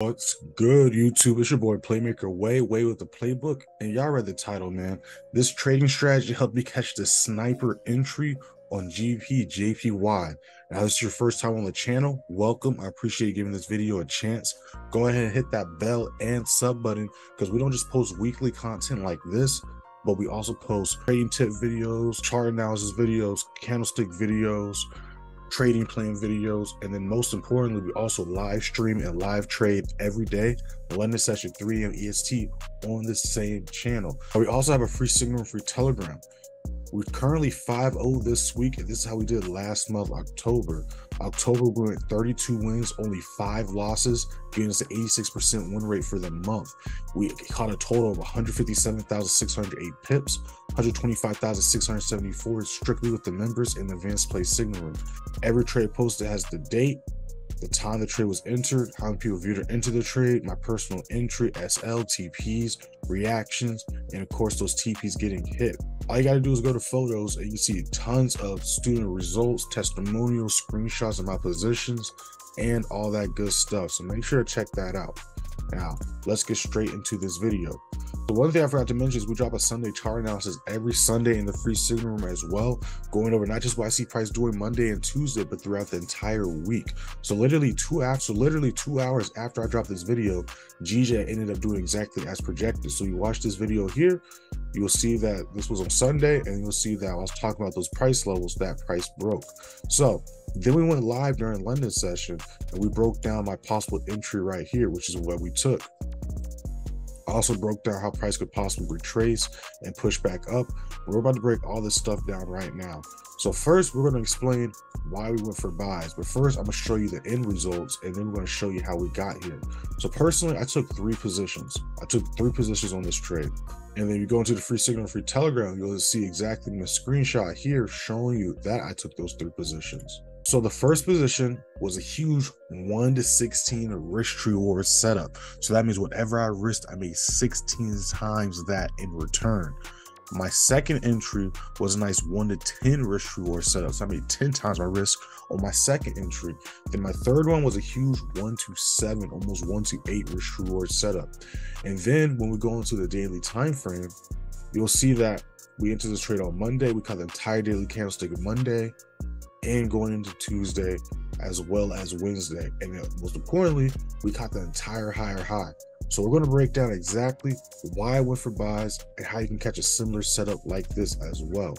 What's good, YouTube? It's your boy Playmaker Way with the playbook, and y'all read the title, man. This trading strategy helped me catch the sniper entry on JPY. Now, this is your first time on the channel. Welcome. I appreciate you giving this video a chance. Go ahead and hit that bell and sub button because we don't just post weekly content like this, but we also post trading tip videos, chart analysis videos, candlestick videos, trading plan videos, and then most importantly, we also live stream and live trade every day, London session 3 a.m. EST on this same channel. We also have a free signal and free telegram. We're currently 5-0 this week, and this is how we did last month, October. We went 32 wins, only 5 losses, giving us an 86% win rate for the month. We caught a total of 157,608 pips, 125,674 strictly with the members in the advanced play signal room. Every trade posted has the date, the time the trade was entered, how many people viewed or entered the trade, my personal entry, SL, TPs, reactions, and of course those TPs getting hit. All you gotta do is go to photos and you see tons of student results, testimonials, screenshots of my positions, and all that good stuff. So make sure to check that out. Now, let's get straight into this video. The one thing I forgot to mention is we drop a Sunday chart analysis every Sunday in the free signal room as well, going over not just what I see price doing Monday and Tuesday, but throughout the entire week. So literally 2 hours after I dropped this video, GJ ended up doing exactly as projected. So you watch this video here, you will see that this was on Sunday, and you'll see that I was talking about those price levels that price broke. So then we went live during London session, and we broke down my possible entry right here, which is what we took. I also broke down how price could possibly retrace and push back up. We're about to break all this stuff down right now. So first, we're going to explain why we went for buys. But first, I'm going to show you the end results, and then we're going to show you how we got here. So personally, I took 3 positions. I took 3 positions on this trade. And then you go into the free signal, free telegram, you'll see exactly my screenshot here showing you that I took those 3 positions. So the first position was a huge 1 to 16 risk reward setup. So that means whatever I risked, I made 16 times that in return. My second entry was a nice 1 to 10 risk reward setup. So I made 10 times my risk on my second entry. Then my third one was a huge 1 to 7, almost 1 to 8 risk reward setup. And then when we go into the daily time frame, you'll see that we entered this trade on Monday. We caught the entire daily candlestick of Monday, and going into Tuesday as well as Wednesday. And most importantly, we caught the entire higher high. So we're going to break down exactly why I went for buys and how you can catch a similar setup like this as well.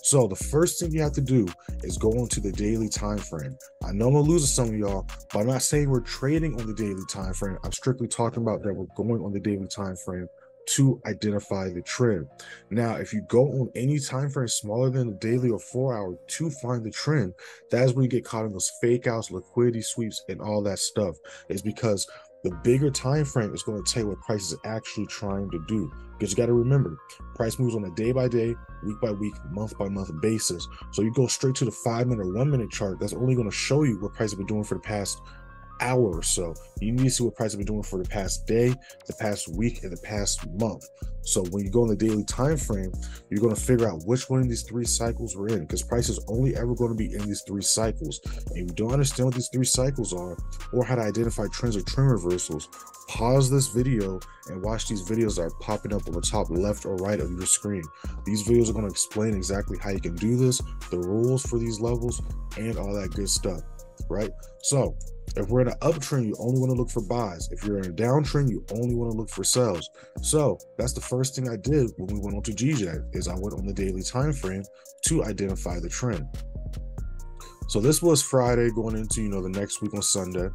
So the first thing you have to do is go into the daily time frame. I know I'm gonna lose some of y'all, but I'm not saying we're trading on the daily time frame. I'm strictly talking about that we're going on the daily time frame to identify the trend. Now, if you go on any time frame smaller than the daily or 4 hour to find the trend, that's where you get caught in those fake outs, liquidity sweeps, and all that stuff. It's because the bigger time frame is going to tell you what price is actually trying to do. Because you got to remember, price moves on a day by day, week by week, month by month basis. So you go straight to the 5-minute, 1-minute chart, that's only going to show you what price has been doing for the past hour or so. You need to see what price have been doing for the past day, the past week, and the past month. So when you go in the daily time frame, you're going to figure out which one of these 3 cycles we're in, because price is only ever going to be in these 3 cycles. And if you don't understand what these 3 cycles are or how to identify trends or trend reversals, pause this video and watch these videos that are popping up on the top left or right of your screen. These videos are going to explain exactly how you can do this, the rules for these levels, and all that good stuff, right? So if we're in an uptrend, you only want to look for buys. If you're in a downtrend, you only want to look for sells. So that's the first thing I did when we went on to GJ, is I went on the daily time frame to identify the trend. So this was Friday going into, the next week on Sunday.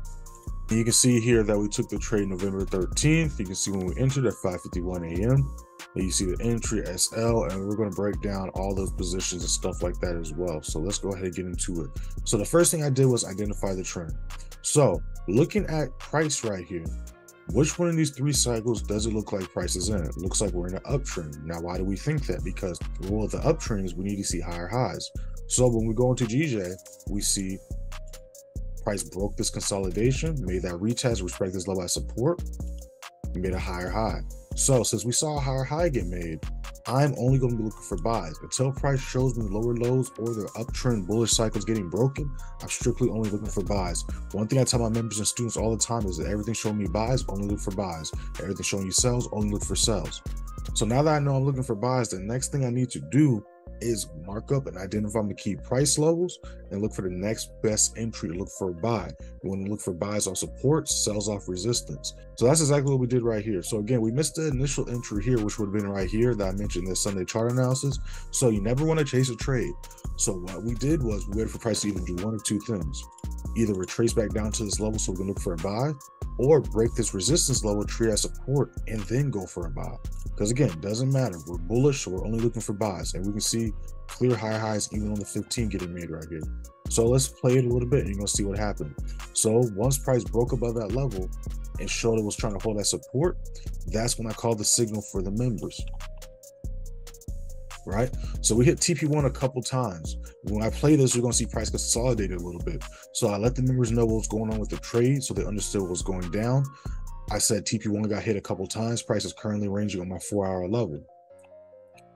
And you can see here that we took the trade November 13th. You can see when we entered at 5:51 a.m. And you see the entry SL, and we're going to break down all those positions and stuff like that as well. So let's go ahead and get into it. So the first thing I did was identify the trend. So looking at price right here, which one of these 3 cycles does it look like price is in? It looks like we're in an uptrend. Now, why do we think that? Because the rule of the uptrend is we need to see higher highs. So when we go into GJ, we see price broke this consolidation, made that retest, respect this level as support, made a higher high. So since we saw a higher high get made, I'm only going to be looking for buys. Until price shows me lower lows or the uptrend bullish cycles getting broken, I'm strictly only looking for buys. One thing I tell my members and students all the time is that everything showing me buys, only look for buys. Everything showing you sells, only look for sells. So now that I know I'm looking for buys, the next thing I need to do is mark up and identify my key price levels and look for the next best entry to look for a buy. You want to look for buys off support, sells off resistance. So that's exactly what we did right here. So again, we missed the initial entry here, which would have been right here that I mentioned in the Sunday chart analysis. So you never want to chase a trade. So what we did was we waited for price to either do one of two things: either retrace back down to this level so we can look for a buy, or break this resistance level, treat as support, and then go for a buy. Because again, it doesn't matter. We're bullish, so we're only looking for buys. And we can see clear higher highs even on the 15 getting made right here. So let's play it a little bit and you're going to see what happened. So once price broke above that level and showed it was trying to hold that support, that's when I called the signal for the members. Right? So we hit TP1 a couple times. When I play this, you're going to see price consolidated a little bit. So I let the members know what was going on with the trade so they understood what was going down. I said TP1 got hit a couple times. Price is currently ranging on my 4-hour level.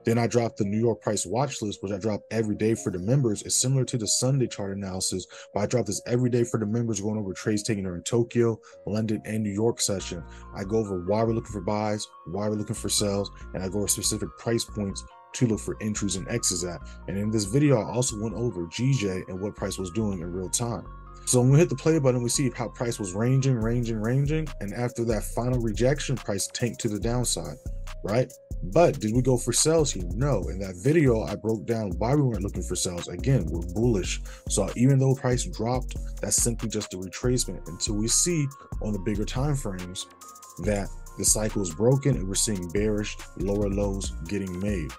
Then I dropped the New York price watch list, which I drop every day for the members. It's similar to the Sunday chart analysis, but I drop this every day for the members, going over trades taking during Tokyo, London, and New York session. I go over why we're looking for buys, why we're looking for sells, and I go over specific price points to look for entries and X's at. And in this video, I also went over GJ and what price was doing in real time. So when we hit the play button, we see how price was ranging, and after that final rejection, price tanked to the downside, right? But did we go for sells here? No. In that video, I broke down why we weren't looking for sells. Again, we're bullish. So even though price dropped, that's simply just a retracement until we see on the bigger time frames that the cycle is broken and we're seeing bearish lower lows getting made.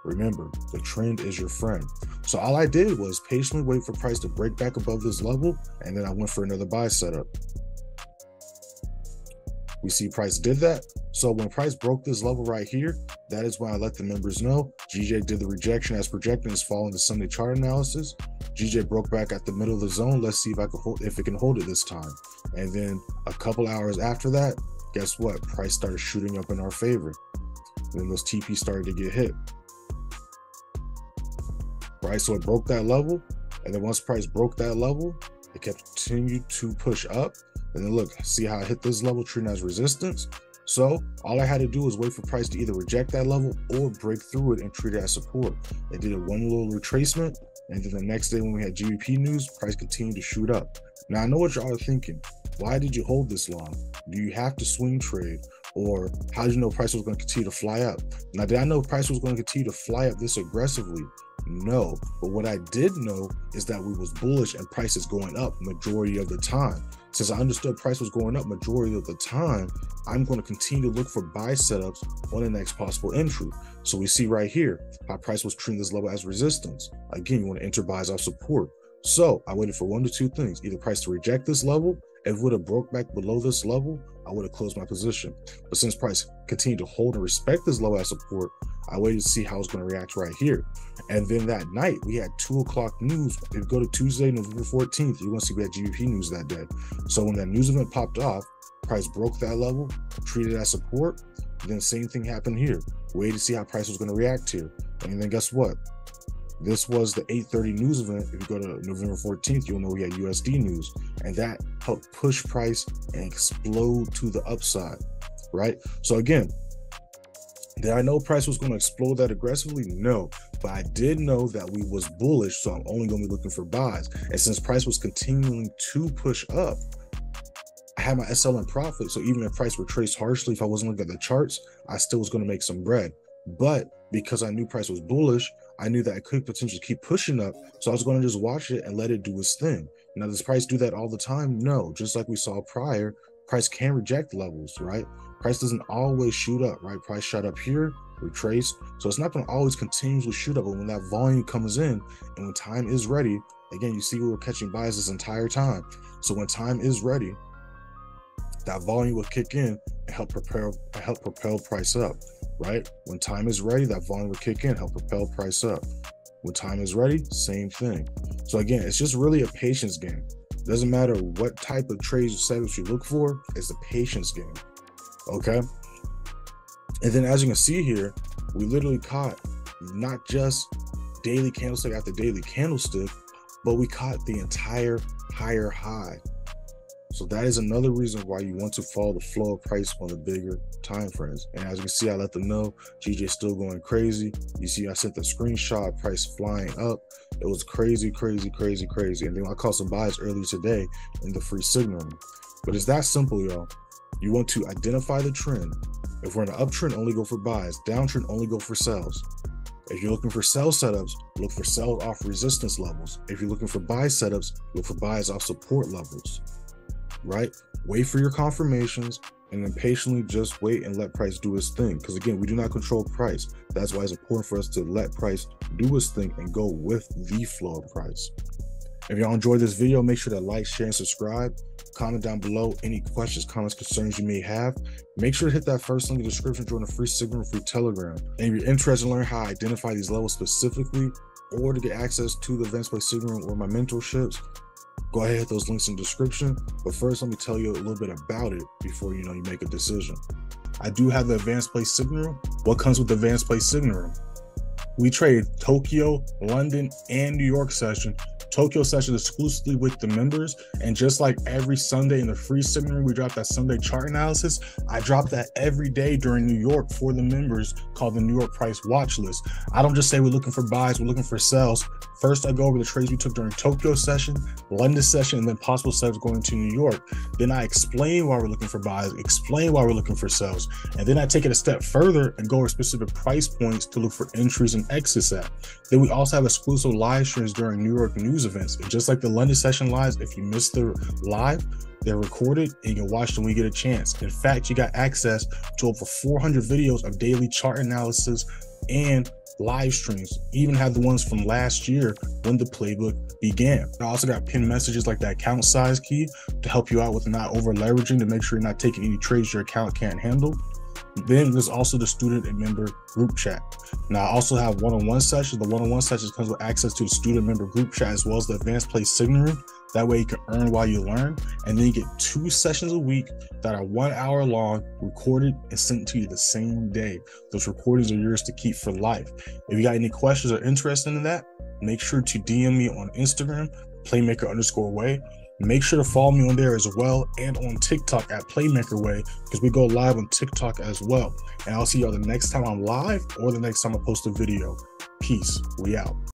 Remember, the trend is your friend. So all I did was patiently wait for price to break back above this level, and then I went for another buy setup. We see price did that. So when price broke this level right here, that is when I let the members know GJ did the rejection as projected, is following the Sunday chart analysis. GJ broke back at the middle of the zone. Let's see if I can hold, if it can hold it this time. And then a couple hours after that, guess what? Price started shooting up in our favor. And then those TP started to get hit. Right, so it broke that level, and then once price broke that level, it continued to push up. And then look, see how I hit this level, treating as resistance. So all I had to do was wait for price to either reject that level or break through it and treat it as support. It did a one little retracement, and then the next day when we had GBP news, price continued to shoot up. Now I know what y'all are thinking. Why did you hold this long? Do you have to swing trade? Or how did you know price was going to continue to fly up? Now, did I know price was going to continue to fly up this aggressively? No, but what I did know is that we was bullish and price is going up majority of the time. Since I understood price was going up majority of the time, I'm going to continue to look for buy setups on the next possible entry. So we see right here how price was treating this level as resistance. Again, you want to enter buys off support. So I waited for one to two things: either price to reject this level. If it would have broke back below this level, I would have closed my position. But since price continued to hold and respect this level as support, I waited to see how it's going to react right here. And then that night, we had 2 o'clock news. If you go to Tuesday, November 14th, you're going to see we had GBP news that day. So when that news event popped off, price broke that level, treated it as support. Then same thing happened here. Waited to see how price was going to react here. And then guess what? This was the 8:30 news event. If you go to November 14th, you'll know we had USD news, and that helped push price and explode to the upside, right? So again, did I know price was going to explode that aggressively? No, but I did know that we was bullish, so I'm only going to be looking for buys. And since price was continuing to push up, I had my SL in profit, so even if price retraced harshly, if I wasn't looking at the charts, I still was going to make some bread. But because I knew price was bullish, I knew that it could potentially keep pushing up, so I was going to just watch it and let it do its thing. Now, does price do that all the time? No. Just like we saw prior, price can reject levels, right? Price doesn't always shoot up, right? Price shot up here, retraced, so it's not going to always continuously shoot up. But when that volume comes in and when time is ready, again, you see we were catching buys this entire time. So when time is ready, that volume will kick in and help propel price up. Right? When time is ready, that volume will kick in, help propel price up. When time is ready, same thing. So again, it's just really a patience game. It doesn't matter what type of trades or setups you look for, it's a patience game. Okay? And then as you can see here, we literally caught not just daily candlestick after daily candlestick, but we caught the entire higher high. So that is another reason why you want to follow the flow of price on the bigger time frames. And as you can see, I let them know GJ still going crazy. You see, I sent the screenshot, price flying up. It was crazy, crazy, crazy, crazy. And then I caught some buys earlier today in the free signal. But it's that simple, y'all. You want to identify the trend. If we're in an uptrend, only go for buys. Downtrend, only go for sells. If you're looking for sell setups, look for sells off resistance levels. If you're looking for buy setups, look for buys off support levels. Right? Wait for your confirmations and then patiently just wait and let price do its thing. Because again, we do not control price. That's why it's important for us to let price do its thing and go with the flow of price. If y'all enjoyed this video, make sure to like, share, and subscribe. Comment down below any questions, comments, concerns you may have. Make sure to hit that first link in the description, join the free Signal, free Telegram. And if you're interested in learning how I identify these levels specifically, or to get access to the Advanced Play Signal or my mentorships, go ahead and hit those links in the description. But first, let me tell you a little bit about it before you make a decision. I do have the Advanced Play Signal. What comes with the Advanced Play Signal? We trade Tokyo, London, and New York session. Tokyo session exclusively with the members, and just like every Sunday in the free signal, we drop that Sunday chart analysis. I drop that every day during New York for the members, called the New York Price Watch List. I don't just say we're looking for buys, we're looking for sells. First, I go over the trades we took during Tokyo session, London session, and then possible sets going to New York. Then I explain why we're looking for buys, explain why we're looking for sells, and then I take it a step further and go over specific price points to look for entries and exits at. Then we also have exclusive live streams during New York news events. And just like the London session lives, if you missed the live, they're recorded and you can watch them when you get a chance. In fact, you got access to over 400 videos of daily chart analysis and live streams. Even had the ones from last year when the playbook began. I also got pinned messages like that account size key to help you out with not over leveraging, to make sure you're not taking any trades your account can't handle. Then there's also the student and member group chat. Now I also have one-on-one sessions. The one-on-one sessions comes with access to the student member group chat as well as the Advanced Play Signal Room. That way you can earn while you learn. And then you get 2 sessions a week that are 1 hour long, recorded and sent to you the same day. Those recordings are yours to keep for life. If you got any questions or interested in that, make sure to DM me on Instagram, playmaker_way. Make sure to follow me on there as well, and on TikTok at PlaymakerWay, because we go live on TikTok as well. And I'll see y'all the next time I'm live or the next time I post a video. Peace. We out.